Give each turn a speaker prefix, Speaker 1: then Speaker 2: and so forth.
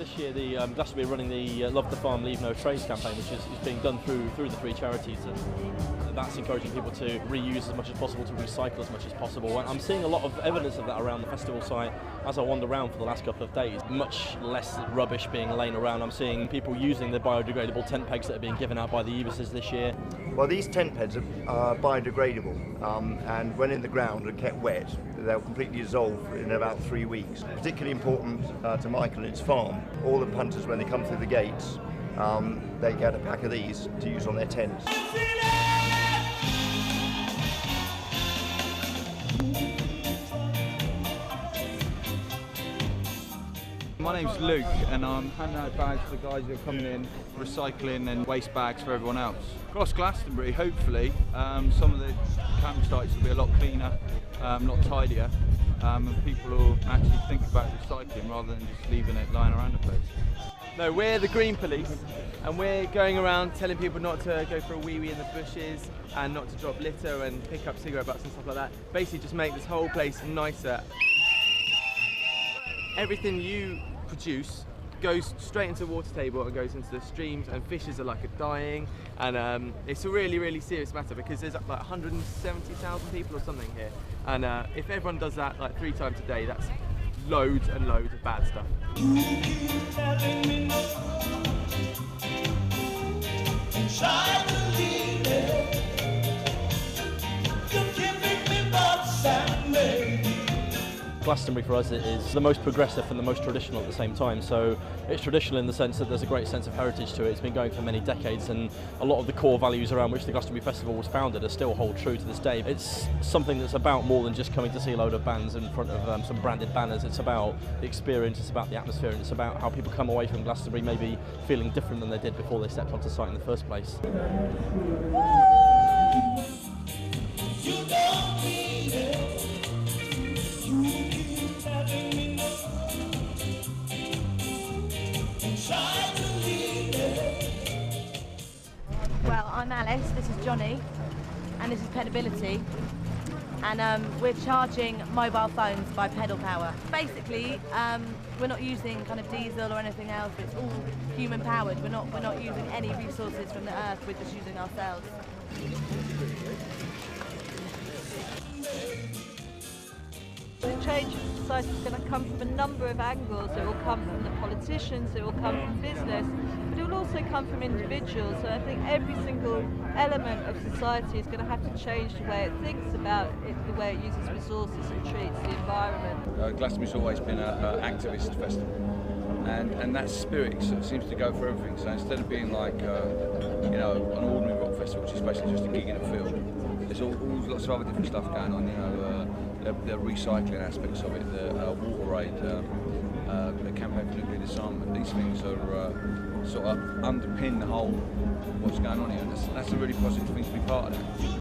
Speaker 1: this year the Glastonbury running the Love the Farm, Leave No Trace campaign, which is being done through the three charities, and that's encouraging people to reuse as much as possible, to recycle as much as possible. And I'm seeing a lot of evidence of that around the festival site as I wander around for the last couple of days. Much less rubbish being laying around. I'm seeing people using the biodegradable tent pegs that are being given out by the EVISs this year.
Speaker 2: Well, these tent pegs are biodegradable, and when in the ground and kept wet, they'll completely dissolve in about 3 weeks. Particularly important to Michael and his farm. All the punters, when they come through the gates, they get a pack of these to use on their tents.
Speaker 3: My name's Luke, and I'm handing out bags to the guys who are coming in, recycling and waste bags for everyone else. Across Glastonbury, hopefully, some of the campsites will be a lot cleaner, a lot tidier, and people will actually think about recycling rather than just leaving it lying around the place.
Speaker 4: No, we're the Green Police, and we're going around telling people not to go for a wee-wee in the bushes and not to drop litter and pick up cigarette butts and stuff like that. Basically just make this whole place nicer. Everything you produce goes straight into the water table and goes into the streams, and fishes are like dying, and it's a really serious matter because there's like 170,000 people or something here, and if everyone does that like 3 times a day, that's loads and loads of bad stuff.
Speaker 1: Glastonbury for us is the most progressive and the most traditional at the same time. So it's traditional in the sense that there's a great sense of heritage to it. It's been going for many decades, and a lot of the core values around which the Glastonbury Festival was founded are still hold true to this day. It's something that's about more than just coming to see a load of bands in front of some branded banners. It's about the experience, it's about the atmosphere, and it's about how people come away from Glastonbury maybe feeling different than they did before they stepped onto site in the first place.
Speaker 5: Well, I'm Alice, this is Johnny, and this is Pedability, and we're charging mobile phones by pedal power. Basically, we're not using kind of diesel or anything else, it's all human powered. We're not using any resources from the earth, we're just using ourselves.
Speaker 6: The change of society is going to come from a number of angles. It will come from the politicians, it will come from business, but it will also come from individuals. So I think every single element of society is going to have to change the way it thinks about it, the way it uses resources and treats the environment.
Speaker 7: Glastonbury's always been an activist festival, and that spirit sort of seems to go for everything. So instead of being like you know, an ordinary rock festival, which is basically just a gig in a field, there's all lots of other different stuff going on. You know, the recycling aspects of it, the water aid, the campaign for nuclear disarmament. These things are sort of underpin the whole what's going on here, and that's a really positive thing to be part of that.